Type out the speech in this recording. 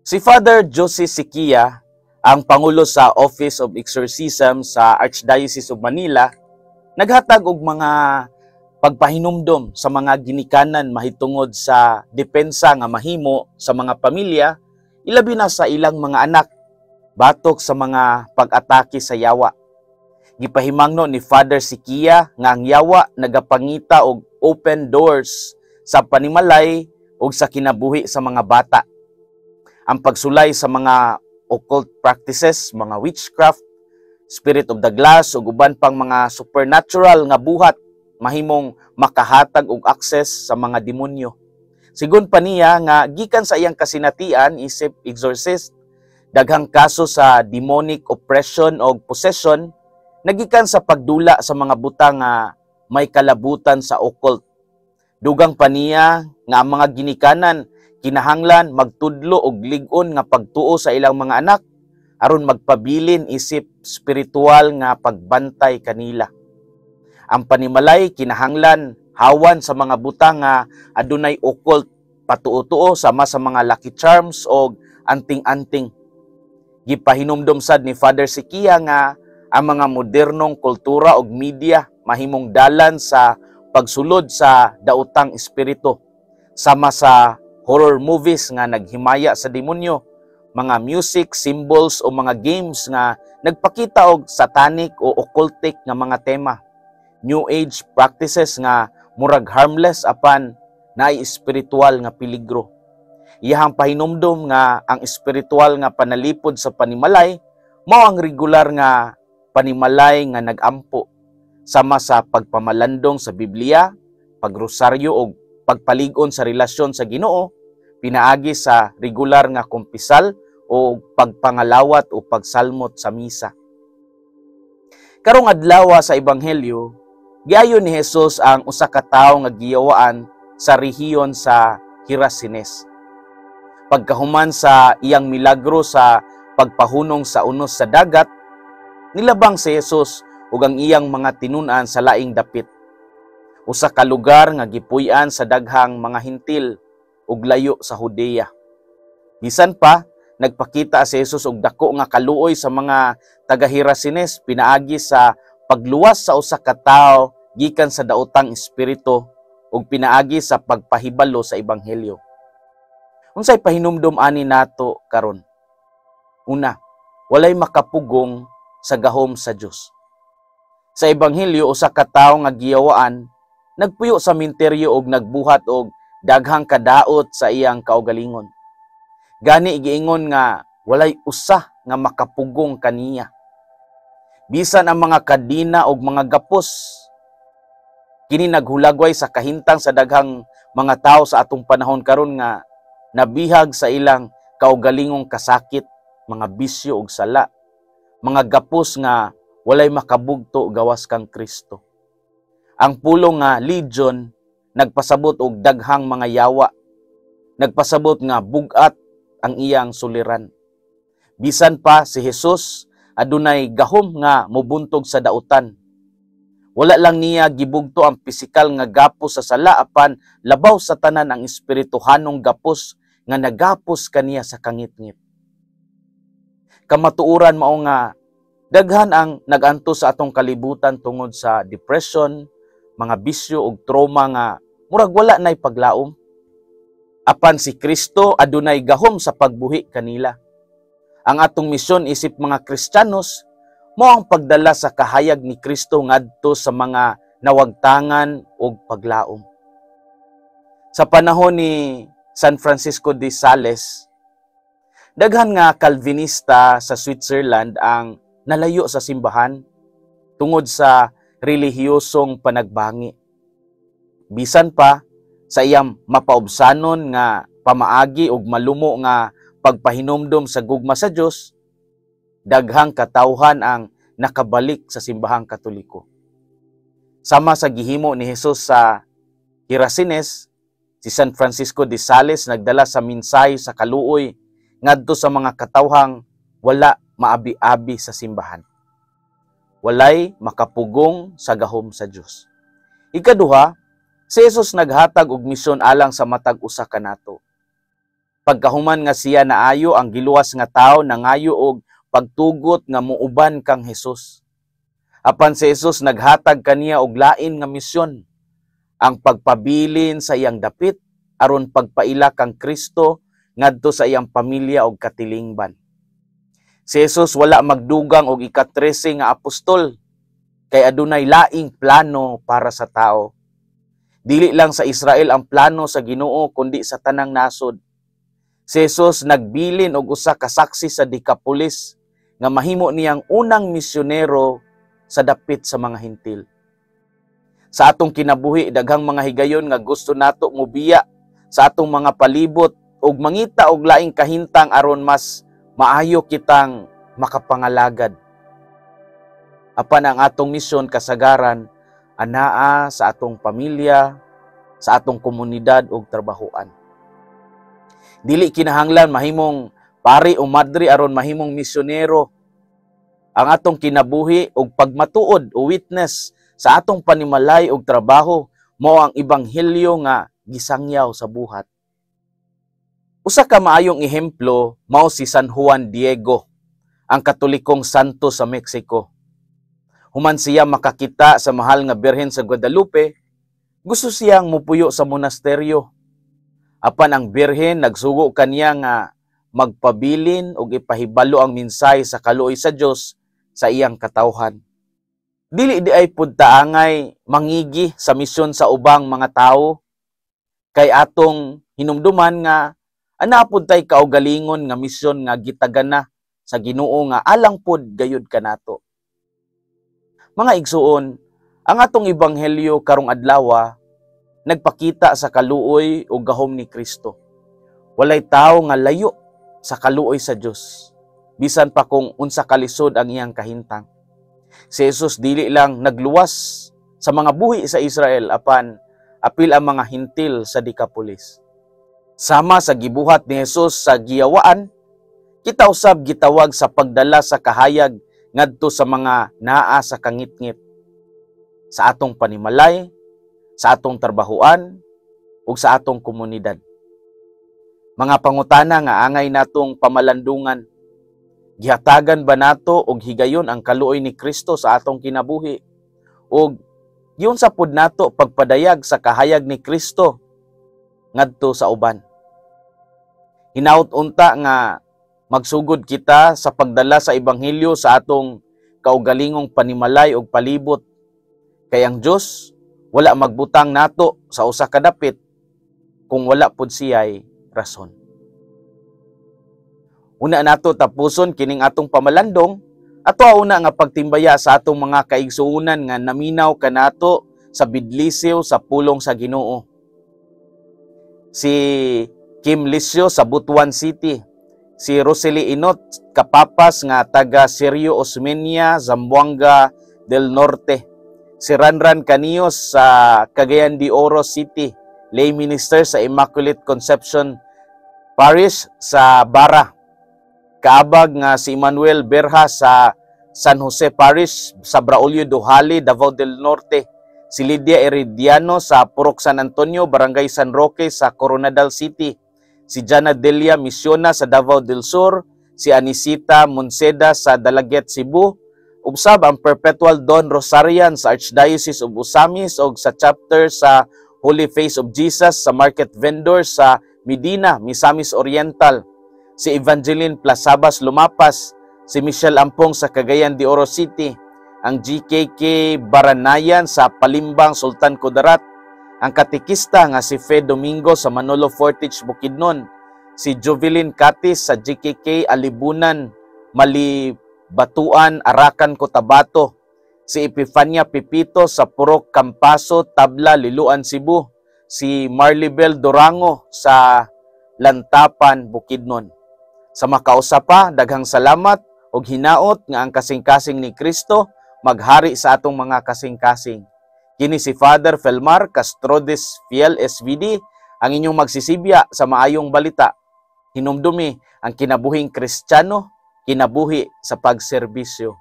Si Father Jose Siquia, ang Pangulo sa Office of Exorcism sa Archdiocese of Manila, naghatag og mga pagpahinumdom sa mga ginikanan mahitungod sa depensa nga mahimo sa mga pamilya, ilabi na sa ilang mga anak, batok sa mga pag-atake sa yawa. Gipahimangno ni Father Siquia nga ang yawa nagapangita og open doors sa panimalay ug sa kinabuhi sa mga bata. Ang pagsulay sa mga occult practices, mga witchcraft, spirit of the glass ug uban pang mga supernatural nga buhat mahimong makahatag og access sa mga demonyo. Sigon pa niya nga gikan sa iyang kasinatian isip exorcist, daghang kaso sa demonic oppression o possession nagikan sa pagdula sa mga butang nga may kalabutan sa occult. Dugang pa niya nga ang mga ginikanan kinahanglan magtudlo og lig-on nga pagtuo sa ilang mga anak aron magpabilin isip spiritual nga pagbantay kanila. Ang panimalay kinahanglan hawan sa mga butang nga adunay occult patuo-tuo sama sa mga lucky charms o anting-anting. Gipahinumdom sad ni Father Siquia nga ang mga modernong kultura ug media mahimong dalan sa pagsulod sa daotang espiritu sama sa horror movies nga naghimaya sa demonyo, mga music, symbols o mga games nga nagpakita og satanic o occultic nga mga tema, new age practices nga murag harmless apan naay espiritual nga peligro. Iyahang pahinumdom nga ang espiritual nga panalipod sa panimalay mao ang regular nga panimalay nga nagampo sama sa pagpamalandong sa Biblia, pagrosaryo o pagpalig-on sa relasyon sa Ginoo, pinaagi sa regular nga kumpisal o pagpangalawat o pagsalmot sa misa. Karong adlaw sa ebanghelyo, giayon ni Jesus ang usa ka tawo nga giyawaan sa rehiyon sa Hirasines. Pagkahuman sa iyang milagro sa pagpahunong sa unos sa dagat, nilabang si Jesus ug ang iyang mga tinun-an sa laing dapit. Usa ka lugar nga gipuy-an sa daghang mga hintil ug layo sa Judea. Bisan pa nagpakita si Jesus og dako nga kaluoy sa mga taga-Hirasines pinaagi sa pagluwas sa usa ka tawo gikan sa daotang espiritu ug pinaagi sa pagpahibalo sa ebanghelyo. Unsay pahinumdom ani nato karon? Una, walay makapugong sa gahom sa Dios. Sa ebanghelyo usa ka tawo nga giyawaan nagpuyo sa minteryo og nagbuhat og daghang kadaot sa iyang kaugalingon. Gani giingon nga walay usa nga makapugong kaniya. Bisan ang mga kadina og mga gapos kini naghulagway sa kahintang sa daghang mga tawo sa atong panahon karon nga nabihag sa ilang kaugalingong kasakit, mga bisyo ug sala, mga gapos nga walay makabugto gawas kang Kristo. Ang pulong nga legion nagpasabot og daghang mga yawa. Nagpasabot nga bugat ang iyang suliran. Bisan pa si Jesus adunay gahom nga mobuntog sa dautan. Wala lang niya gibugto ang pisikal nga gapos sa sala apan labaw sa tanan ang espirituhanong gapos nga nagapos kaniya sa kangitngit. Kamatuoran mao nga daghan ang naganto sa atong kalibutan tungod sa depression, mga bisyo ug trauma nga murag wala nay paglaom. Apan si Kristo adunay gahom sa pagbuhi kanila. Ang atong misyon isip mga Kristiyanos mao ang pagdala sa kahayag ni Kristo ngadto sa mga nawagtangan ug paglaom. Sa panahon ni San Francisco de Sales, daghan nga Calvinista sa Switzerland ang nalayo sa simbahan tungod sa relihiyosong panagbangi. Bisan pa sa iyang mapaubsanon nga pamaagi ug malumo nga pagpahinumdom sa gugma sa Dios, daghang katawhan ang nakabalik sa simbahang Katoliko. Sama sa gihimo ni Jesus sa Hirasines, si San Francisco de Sales nagdala sa mensahe sa kaluoy ngadto sa mga katawhang wala maabi-abi sa simbahan. Walay makapugong sa gahom sa Dios. Ikaduha, si Jesus naghatag og misyon alang sa matag usa kanato. Pagkahuman nga siya naayo ang giluwas nga tawo nangayo og pagtugot nga muuban kang Hesus. Apan si Hesus naghatag kaniya og lain nga misyon, ang pagpabilin sa iyang dapit aron pagpaila kang Kristo ngadto sa iyang pamilya og katilingban. Si Hesus wala magdugang og ika-13 nga apostol kay adunay laing plano para sa tao. Dili lang sa Israel ang plano sa Ginoo kundi sa tanang nasod. Si Hesus nagbilin og usa ka saksi sa Decapolis nga mahimo niyang unang misyonero sa dapit sa mga Hentil. Sa atong kinabuhi, daghang mga higayon nga gusto nato mubiya sa atong mga palibot ug mangita og laing kahintang aron mas maayo kitang makapangalagad. Apan ang atong misyon kasagaran anaa sa atong pamilya, sa atong komunidad ug trabahoan. Dili kinahanglan mahimong pari o madre aron mahimong misyonero. Ang atong kinabuhi ug pagmatuod o witness sa atong panimalay ug trabaho mao ang ebanghelyo nga gisangyaw sa buhat. Usa ka maayong ehemplo mao si San Juan Diego, ang Katolikong santo sa Mexico. Human siya makakita sa mahal nga Birhen sa Guadalupe, gusto siyang mupuyo sa monasteryo. Apan ang Birhen nagsugo kaniya nga magpabilin ug ipahibalo ang mensahe sa kaluoy sa Dios sa iyang katawhan. Dili di ay pud taangay mangigi sa misyon sa ubang mga tawo, kay atong hinumduman nga ana pud tay kaugalingon nga misyon nga gitagana sa Ginoo nga alang pud gayud kanato. Mga igsuon, ang atong ebanghelyo karong adlaw nagpakita sa kaluoy ug gahom ni Kristo. Walay tawo nga layo sa kaluoy sa Dios, bisan pa kung unsa kalisod ang iyang kahintang. Si Hesus dili lang nagluwas sa mga buhi sa Israel, apan apil ang mga Hentil sa Decapolis. Sama sa gibuhat ni Hesus sa giyawaan, kita usab gitawag sa pagdala sa kahayag ngadto sa mga naa sa kangitngit, sa atong panimalay, sa atong trabahoan, ug sa atong komunidad. Mga pangutana nga angay natong pamalandungan. Gihatagan ba nato og higayon ang kaluoy ni Kristo sa atong kinabuhi? Og giun sa pud nato pagpadayag sa kahayag ni Kristo ngadto sa uban? Hinaut unta nga magsugod kita sa pagdala sa ebanghelyo sa atong kaugalingong panimalay ug palibot. Kay ang Dios wala magbutang nato sa usa ka dapit kung wala pud siya'y rason. Una nato tapuson kining atong pamalandong, ato una nga pagtimbaya sa atong mga kaigsuonan nga naminaw kanato sa bidlisiw sa pulong sa Ginoo. Si Kim Lisio sa Butuan City, si Rosely Inot kapapas nga taga Sirio Osmeña, Zamboanga del Norte, si Ranran Canios sa Cagayan de Oro City, lay minister sa Immaculate Conception Parish sa Bara. Kaabag nga si Manuel Berha sa San Jose Parish sa Braulio Duhali, Davao del Norte. Si Lydia Herediano sa Purok San Antonio, Barangay San Roque sa Coronadal City. Si Jana Delia Misiona sa Davao del Sur. Si Anisita Monseda sa Dalaget, Cebu. Ubsab ang Perpetual Dawn Rosarian sa Archdiocese of Osamis o sa chapter sa Holy Face of Jesus sa Market Vendor sa Medina, Misamis Oriental. Si Evangeline Plasabas Lumapas, si Michelle Ampong sa Cagayan de Oro City, ang GKK Baranayan sa Palimbang, Sultan Kudarat, ang katikista nga si Fe Domingo sa Manolo Fortich, Bukidnon, si Jovelyn Katis sa GKK Alibunan, Malibatuan, Arakan, Cotabato, si Epifania Pipito sa Purok Campaso, Tabla, Liluan, Cebu, si Marlibel Durango sa Lantapan, Bukidnon. Sa makausa pa, daghang salamat ug hinaot nga ang kasing-kasing ni Kristo maghari sa atong mga kasing-kasing. Kini si Father Felmar Castrodes Fiel SVD, ang inyong magsisibya sa maayong balita. Hinumdumi ang kinabuhing Kristiyano, kinabuhi sa pagserbisyo.